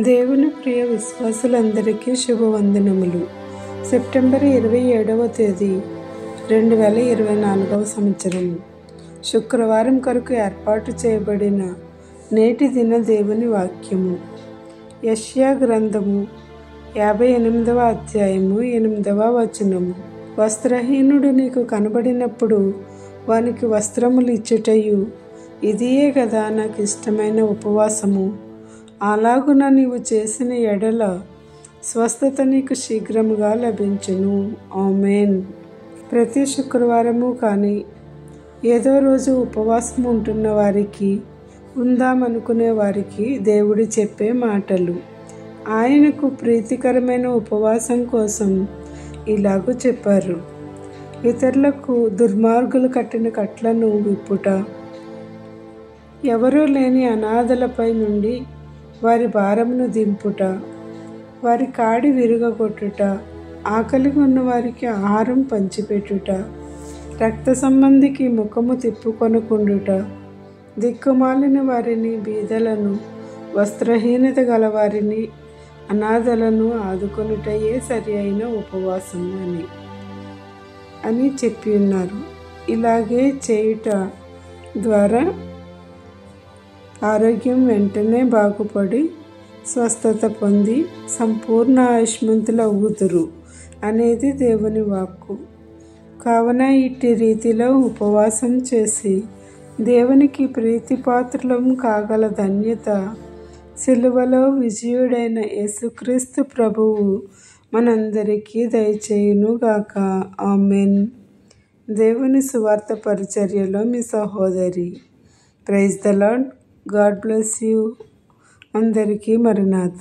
దేవుని ప్రియ విశ్వాసులందరికీ శుభవందనములు. సెప్టెంబర్ 27వ తేదీ 2024 సంవత్సరం శుక్రవారం కొరకు ఏర్పాటు చేయబడిన నేటి దిన దేవుని వాక్యము యెషయా గ్రంథము 58వ అధ్యాయము 8వ వచనము. వస్త్రహీనుడు నీకు కనబడినప్పుడు వానికి వస్త్రములు ఇచ్చుటయు ఇదియే కదా నాకు ఇష్టమైన ఉపవాసము. అలాగున నీవు చేసిన ఎడల స్వస్థత నీకు శీఘ్రముగా లభించును. ఆమేన్. ప్రతి శుక్రవారము కానీ ఏదో రోజు ఉపవాసం ఉంటున్న వారికి, ఉందామనుకునే వారికి దేవుడు చెప్పే మాటలు. ఆయనకు ప్రీతికరమైన ఉపవాసం కోసం ఇలాగూ చెప్పారు. ఇతరులకు దుర్మార్గులు కట్టిన కట్లను విప్పుట, ఎవరూ లేని అనాథలపై నుండి వారి భారమును దింపుట, వారి కాడి విరుగగొట్టుట, ఆకలిగా ఉన్న వారికి ఆహారం పంచిపెట్టుట, రక్త సంబంధికి ముఖము తిప్పుకొనకుండుట, దిక్కుమాలిన వారిని, బీదలను, వస్త్రహీనత గలవారిని, అనాథలను ఆదుకొనుటయే సరి అయిన ఉపవాసం అని చెప్పి ఉన్నారు. ఇలాగే చేయుట ద్వారా ఆరోగ్యం వెంటనే బాగుపడి స్వస్థత పొంది సంపూర్ణ ఆయుష్మంతులు అవుదురు అనేది దేవుని వాక్కు. కావున ఇట్టి రీతిలో ఉపవాసం చేసి దేవునికి ప్రీతిపాత్రులం కాగల ధన్యత సిలువలో విజయుడైన యేసుక్రీస్తు ప్రభువు మనందరికీ దయచేయునుగాక. ఆమెన్. దేవుని సువార్త పరిచర్యలో మీ సహోదరి. Praise the Lord. God bless you. అందరికీ మరణాత.